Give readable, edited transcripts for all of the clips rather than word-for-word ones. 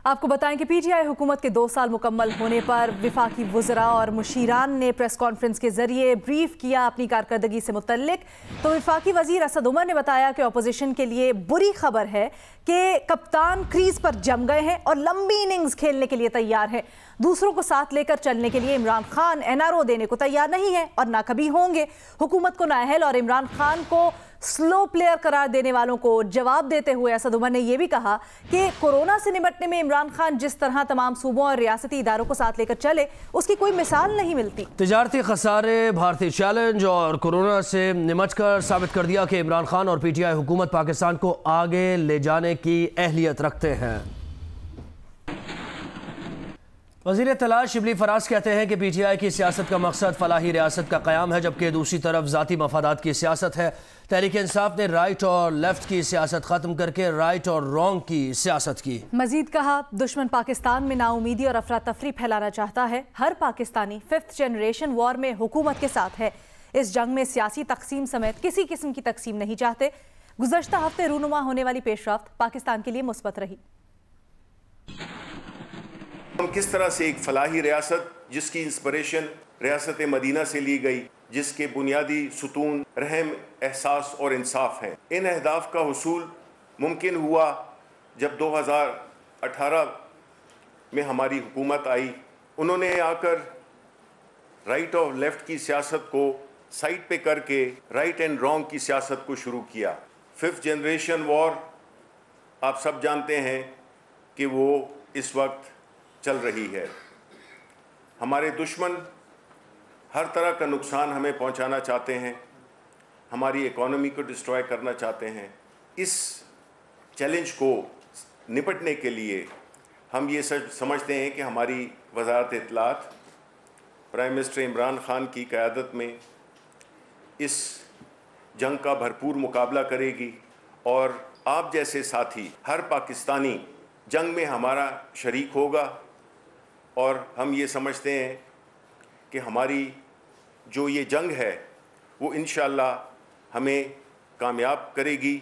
आपको बताएं कि पीटीआई हुकूमत के 2 साल मुकम्मल होने पर वफाकी वज़रा और मुशीरान ने प्रेस कॉन्फ्रेंस के जरिए ब्रीफ किया अपनी कारकर्दगी से मुतल्लिक। तो वफाकी वज़ीर असद उमर ने बताया कि अपोजिशन के लिए बुरी खबर है कि कप्तान क्रीज पर जम गए हैं और लंबी इनिंग्स खेलने के लिए तैयार हैं। दूसरों को साथ लेकर चलने के लिए इमरान खान एनआरओ देने को तैयार नहीं है और ना कभी होंगे। हुकूमत को नाअहल और इमरान खान को स्लो प्लेयर करार देने वालों को जवाब देते हुए असद उमर ने यह भी कहा कि कोरोना से निपटने में इमरान खान जिस तरह तमाम सूबों और रियासती इदारों को साथ लेकर चले उसकी कोई मिसाल नहीं मिलती। तिजारती खसारे, भारतीय चैलेंज और कोरोना से निमटकर साबित कर दिया कि इमरान खान और पीटीआई हुकूमत पाकिस्तान को आगे ले जाने की अहलियत रखते हैं। वज़ीर इत्तलाअ शिबली फराज कहते हैं कि पीटीआई की सियासत का मकसद फलाही रियासत का क़याम है, जबकि दूसरी तरफ ज़ाती मफादात की सियासत है। तहरीक इंसाफ ने राइट और लेफ्ट की सियासत ख़त्म करके राइट और रॉन्ग की सियासत की। मज़ीद कहा, दुश्मन पाकिस्तान में नाउमीदी और अफरा तफरी फैलाना चाहता है। हर पाकिस्तानी 5th जनरेशन वॉर में हुकूमत के साथ है। इस जंग में सियासी तकसीम समेत किसी किस्म की तकसीम नहीं चाहते। गुज़श्ता हफ्ते रूनुमा होने वाली पेशरफ्त पाकिस्तान के लिए मुस्बत रही। हम किस तरह से एक फलाही रियासत जिसकी इंस्पिरेशन रियासत मदीना से ली गई, जिसके बुनियादी सुतून रहम, एहसास और इंसाफ हैं, इन अहदाफ का हुसूल मुमकिन हुआ जब 2018 में हमारी हुकूमत आई। उन्होंने आकर राइट और लेफ्ट की सियासत को साइड पे करके राइट एंड रॉन्ग की सियासत को शुरू किया। 5th जनरेशन वॉर आप सब जानते हैं कि वो इस वक्त चल रही है। हमारे दुश्मन हर तरह का नुकसान हमें पहुंचाना चाहते हैं, हमारी इकोनॉमी को डिस्ट्रॉय करना चाहते हैं। इस चैलेंज को निपटने के लिए हम ये समझते हैं कि हमारी वज़ारत इत्तलात प्राइम मिनिस्टर इमरान खान की क़यादत में इस जंग का भरपूर मुकाबला करेगी और आप जैसे साथी हर पाकिस्तानी जंग में हमारा शरीक होगा। और हम ये समझते हैं कि हमारी जो ये जंग है वो इंशाअल्लाह हमें कामयाब करेगी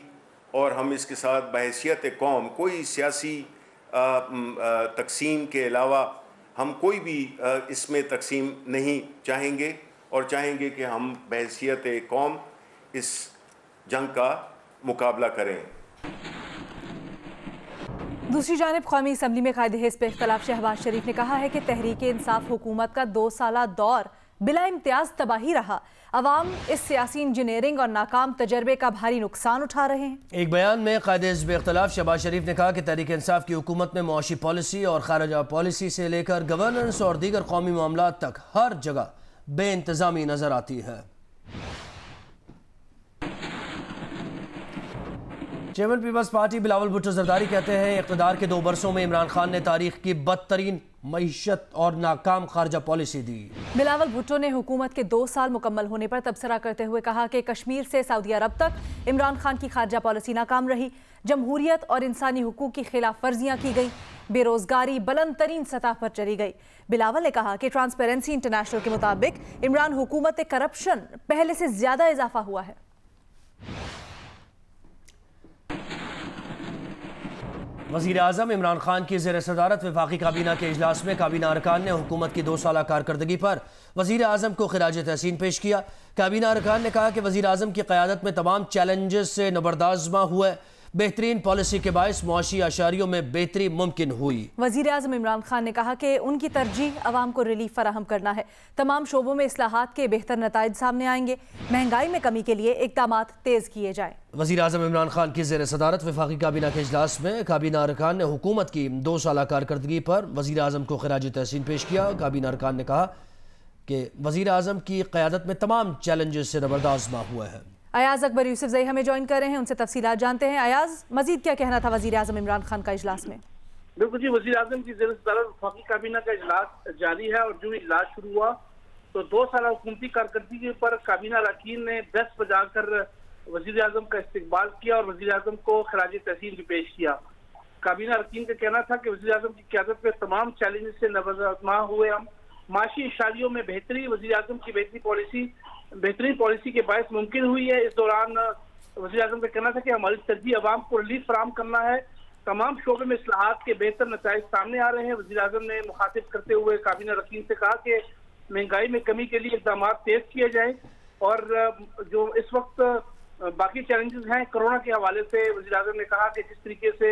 और हम इसके साथ बहैसियत कौम कोई सियासी तकसीम के अलावा हम कोई भी इसमें तकसीम नहीं चाहेंगे और चाहेंगे कि हम बहैसियत कौम इस जंग का मुकाबला करें। दूसरी जानिब कौमी असम्बली में कायदे हिज़्ब पे इख्तिलाफ शहबाज शरीफ ने कहा है कि तहरीक इंसाफ हुकूमत का 2 साला दौर बिला इम्तियाज़ तबाही रहा। अवाम इस सियासी इंजीनियरिंग और नाकाम तजर्बे का भारी नुकसान उठा रहे हैं। एक बयान में कायदे हिज़्ब पे इख्तिलाफ शहबाज शरीफ ने कहा कि तहरीक इंसाफ की हुकूमत में मुआशी पॉलिसी और खारजा पॉलिसी से लेकर गवर्नेंस और दीगर कौमी मामलात तक हर जगह बेइंतज़ामी नजर आती है। चेयरमैन पीपल्स पार्टी बिलावल भुट्टो जरदारी कहते हैं इक़्तिदार के 2 बरसों में इमरान खान ने तारीख की बदतरीन मईशत और नाकाम खारजा पॉलिसी दी। बिलावल भुट्टो ने हुकूमत के 2 साल मुकम्मल होने पर तबसरा करते हुए कहा कि कश्मीर से सऊदी अरब तक इमरान खान की खारजा पॉलिसी नाकाम रही। जमहूरियत और इंसानी हुकूक की खिलाफ वर्जियाँ की गई, बेरोजगारी बुलंद तरीन सतह पर चली गई। बिलावल ने कहा कि ट्रांसपेरेंसी इंटरनेशनल के मुताबिक इमरान हुकूमत करप्शन पहले से ज्यादा इजाफा हुआ है। वज़ीर आज़म इमरान खान की ज़ेर सदारत वफाकी काबीना के इजलास में काबीना अरकान ने हुकूमत की 2 साला कारकर्दगी पर वज़ीर आज़म को खिराज तहसीन पेश किया। काबीना अरकान ने कहा कि वज़ीर आज़म की क़यादत में तमाम चैलेंजेस से नबरदाज़मा हुआ। बेहतरीन पॉलिसी के बायस मुआशी अशारियों में बेहतरी मुमकिन हुई। वज़ीर आज़म इमरान खान ने कहा कि उनकी तरजीह अवाम को रिलीफ फराहम करना है। तमाम शोबों में इस्लाहात के बेहतर नताइज सामने आएंगे। महंगाई में कमी के लिए इक़दामात तेज़ किए जाएं। वज़ीर आज़म इमरान खान की ज़ेर सदारत वफाकी काबीना के इजलास में काबीना अरकान ने हुकूमत की 2 साला कारकर्दगी पर वज़ीर आज़म को खिराज तहसीन पेश किया। काबीना अरकान ने कहा कि वज़ीर आज़म की क़यादत में तमाम चैलेंजेस से नबरदाज़मा हुआ है। अयाज अकबर यूसुफ ज़ई हमें ज्वाइन कर रहे हैं, उनसे तफसीलात जानते हैं। अयाज, मजीद क्या कहना था वज़ीर आज़म इमरान खान का इजलास में? बिल्कुल जी, वज़ीर आज़म की ज़ेर सदारत वफाकी काबीना का इजलास जारी है और जो इजलास शुरू हुआ तो 2 साल हुकूमती कारकर्दगी पर काबीना अरकान ने दस्त बजाकर वज़ीर आज़म का इस्तकबाल किया और वज़ीर आज़म को खिराज तहसीन पेश किया। काबीना अरकान का कहना था कि वज़ीर आज़म की क़यादत में तमाम चैलेंजेस से नबरदाज़मा हुए हम। माशी इशारियों में बेहतरी, वज़ीर आज़म की बेहतरीन पॉलिसी के बायस मुमकिन हुई है। इस दौरान वज़ीर आज़म का कहना था कि हमारी तरजीह अवाम को रिलीफ फराहम करना है तमाम शोबे में इस्लाहात के बेहतर नताइज सामने आ रहे हैं। वज़ीर आज़म ने मुखातिब करते हुए काबीना रकीन से कहा कि महंगाई में कमी के लिए इक़दाम तेज किए जाएं और जो इस वक्त बाकी चैलेंजेस हैं कोरोना के हवाले से वज़ीर आज़म ने कहा कि जिस तरीके से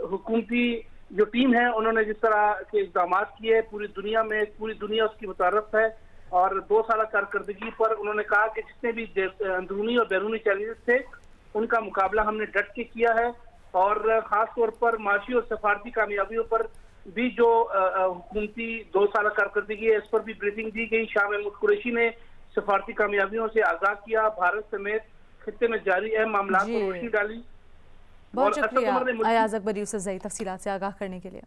हुकूमती जो टीम है उन्होंने जिस तरह के इक़दाम किए पूरी दुनिया उसकी मुतारफ है। और 2 साल कारकर्दगी पर उन्होंने कहा कि जितने भी अंदरूनी और बैरूनी चैलेंजेस थे उनका मुकाबला हमने डट के किया है और ख़ास तौर पर माशी और सफारती कामयाबियों पर भी जो हुकूमती 2 साल कारकर्दगी है इस पर भी ब्रीफिंग दी गई। शाह महमूद कुरैशी ने सफारती कामयाबियों से आगाह किया, भारत समेत खित्ते में जारी अहम मामलों पर रोशनी डाली। बहुत शुक्रिया अयाज अकबर यूसुफजई तफसीलात से आगाह करने के लिए।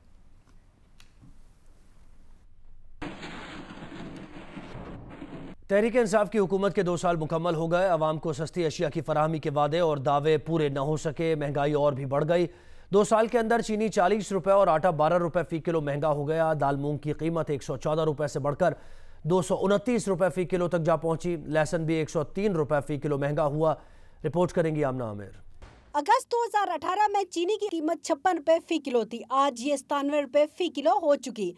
तहरीक इंसाफ की हुकूमत के 2 साल मुकम्मल हो गए। अवाम को सस्ती अशिया की फराहमी के वादे और दावे पूरे न हो सके, महंगाई और भी बढ़ गई। 2 साल के अंदर चीनी 40 रुपये और आटा 12 रुपये फ़ी किलो महंगा हो गया। दाल मूंग की कीमत 114 रुपये से बढ़कर 229 रुपये फ़ी किलो तक जा पहुंची। लहसुन भी 103 रुपये फ़ी किलो महंगा हुआ। रिपोर्ट करेंगी आमना आमिर। अगस्त 2018 में चीनी की कीमत 56 रुपए फी किलो थी, आज ये 97 रुपए फी किलो हो चुकी।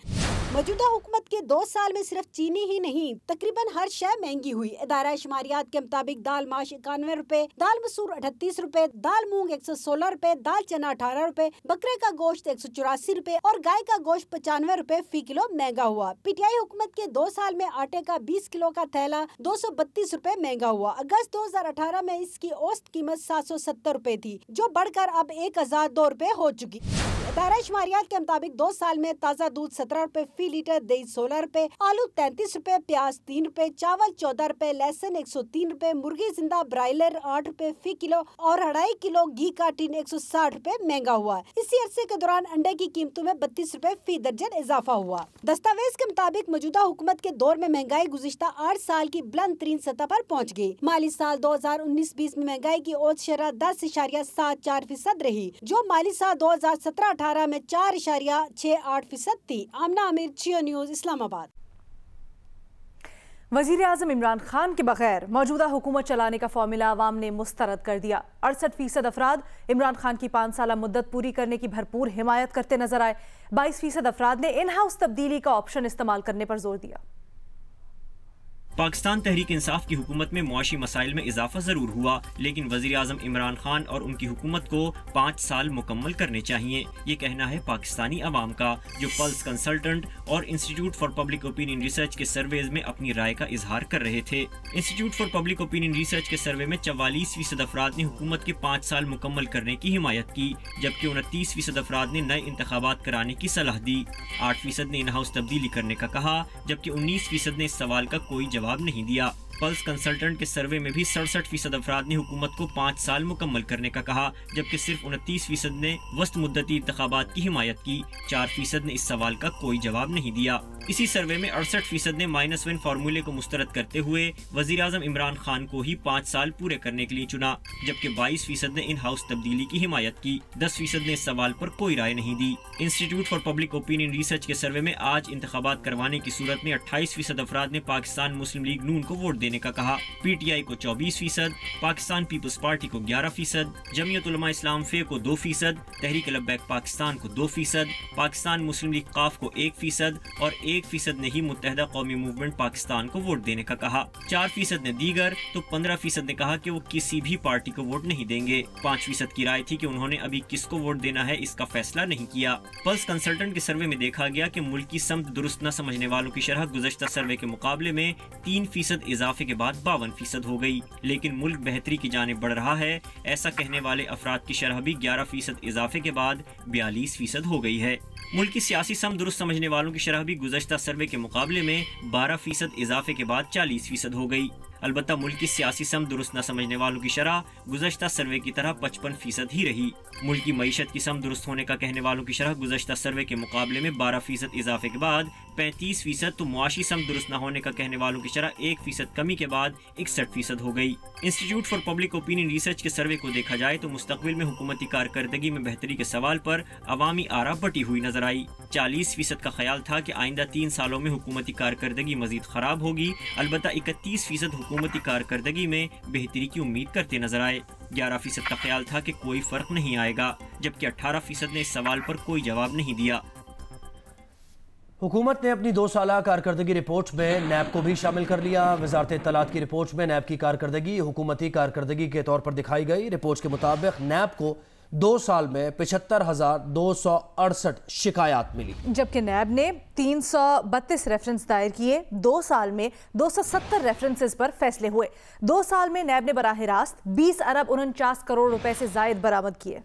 मौजूदा हुकूमत के 2 साल में सिर्फ चीनी ही नहीं तकरीबन हर शय महंगी हुई। इदारा शुमारियात के मुताबिक दाल माश 91 रुपए, दाल मसूर 38 रुपए, दाल मूंग 116 रुपए, दाल चना 18 रुपए, बकरे का गोश्त 184 रुपए और गाय का गोश्त 95 रुपए फी किलो महंगा हुआ। पीटीआई हुकूमत के 2 साल में आटे का 20 किलो का थैला 232 रुपए महंगा हुआ। अगस्त 2018 में इसकी औसत कीमत 770 रुपए थी, जो बढ़कर अब 1002 रुपए हो चुकी। इदारा शुमारियात के मुताबिक 2 साल में ताज़ा दूध 17 रुपए फी लीटर, दही 16 रुपए, आलू 33 रुपए, प्याज 3 रुपए, चावल 14 रुपए, लहसुन 103 रुपए, मुर्गी जिंदा ब्रायलर 8 रुपए फी किलो और 2.5 किलो घी का टीन 160 रुपए महंगा हुआ। इसी अरसे के दौरान अंडे की कीमतों में 32 रुपए फी दर्जन इजाफा हुआ। दस्तावेज के मुताबिक मौजूदा हुकूमत के दौर में महंगाई गुज़िश्ता 8 साल की बुलंद तरीन सतह पर पहुँच गई। माली साल 2019-20 में महंगाई की औसत शरह 10.74% रही, जो माली साल 2017-18 में 4.68% थी। आमना आमिर, जियो न्यूज़, इस्लामाबाद। वज़ीर आज़म इमरान खान के बगैर मौजूदा हुकूमत चलाने का फॉर्मूला अवाम ने मुस्तरद कर दिया। 68% अफराद इमरान खान की 5 साल मुद्दत पूरी करने की भरपूर हिमायत करते नजर आए। 22% अफराद ने इन हाउस तब्दीली का ऑप्शन इस्तेमाल करने पर जोर दिया। पाकिस्तान तहरीक इंसाफ की हुकूमत में मुआशी मसाइल में इजाफा जरूर हुआ, लेकिन वज़ीर आज़म इमरान खान और उनकी हुकूमत को 5 साल मुकम्मल करने चाहिए। ये कहना है पाकिस्तानी अवाम का, जो पल्स कंसल्टेंट और institute for public opinion research के सर्वेज में अपनी राय का इजहार कर रहे थे। Institute for public opinion research के सर्वे में 44% अफराद ने हुकूमत के 5 साल मुकम्मल करने की हिमायत की, जबकि 29% अफराद ने नए इंतखाबात कराने की सलाह दी। 8% ने इन हाउस तब्दीली करने का कहा, जबकि 19% ने इस सवाल का कोई जवाब नहीं दिया। पल्स कंसल्टेंट के सर्वे में भी 67% अफराद ने हुकूमत को 5 साल मुकम्मल करने का कहा, जबकि सिर्फ 29% ने वस्त मुद्दती इंतखाबात की हिमायत की। 4% ने इस सवाल का कोई जवाब नहीं दिया। इसी सर्वे में 68% ने -1 फार्मूले को मुस्तरद करते हुए वज़ीर आज़म इमरान खान को ही 5 साल पूरे करने के लिए चुना, जबकि 22% ने इन हाउस तब्दीली की हिमायत की। 10% ने इस सवाल पर कोई राय नहीं दी। Institute for public opinion research के सर्वे में आज इंतखाबात करवाने की सूरत में 28% अफराद ने पाकिस्तान मुस्लिम लीग नून को वोट देने का कहा। पीटीआई को 24%, पाकिस्तान पीपल्स पार्टी को 11%, जमीयत उलमा इस्लाम फे को 2%, तहरीक लब्बैक पाकिस्तान को 2%, पाकिस्तान मुस्लिम लीग काफ को 1% और 1% ने ही मुत्तहदा कौमी मूवमेंट पाकिस्तान को वोट देने का कहा। 4% ने दीगर, तो 15% ने कहा कि वो किसी भी पार्टी को वोट नहीं देंगे। 5% की राय थी कि उन्होंने अभी किसको वोट देना है इसका फैसला नहीं किया। पल्स कंसल्टेंट के सर्वे में देखा गया कि मुल्क की समत दुरुस्त न समझने वालों की शरह गुज़श्ता सर्वे के मुकाबले में 3% इजाफे के बाद 52% हो गई, लेकिन मुल्क बेहतरी की जानिब बढ़ रहा है, ऐसा कहने वाले अफराद की शरह भी 11% इजाफे के बाद 42% हो गई है। मुल्क की सियासी सम दुरुस्त समझने वालों की शरह भी गुज़श्ता सर्वे के मुकाबले में 12% इजाफे के बाद 40% हो गई। अलबत्ता मुल्क की सियासी सम दुरुस्त न समझने वालों की शरह गुज़श्ता सर्वे की तरह 55% ही रही। मुल्क की मईशत की सम दुरुस्त होने का कहने वालों की शरह गुज़श्ता सर्वे के मुकाबले में 12% इजाफे के बाद 35%, तो मुआशी सम दुरुस्त न होने का कहने वालों की शरह 1% कमी के बाद 61% हो गई। Institute for public opinion research के सर्वे को देखा जाए तो मुस्तकबिल में हुकूमती कारकर्दगी में बेहतरी के सवाल पर अवामी आरा बटी हुई नजर आई। 40% का ख्याल था कि आइंदा 3 सालों में हुकूमती कारकर्दगी मजीद खराब होगी, अलबत्ता 31% हुकूमती कारकर्दगी में बेहतरी की उम्मीद करते नजर आए। 11% का ख्याल था कि कोई फर्क नहीं आएगा, जबकि 18% ने इस सवाल पर कोई जवाब नहीं दिया। हुकूमत ने अपनी 2 साला कारकर्दगी रिपोर्ट में नैब को भी शामिल कर लिया। वजारत इत्तलात की रिपोर्ट में नैब की कारकर्दगी हुकूमती कारकर्दगी के तौर पर दिखाई गई। रिपोर्ट के मुताबिक नैब को 2 साल में 75,268 शिकायत मिली, जबकि नैब ने 332 रेफरेंस दायर किए। 2 साल में 270 रेफरेंसेस पर फैसले हुए। 2 साल में नैब ने बराह रास्त 20 अरब 49 करोड़ रुपए से जायद बरामद किए।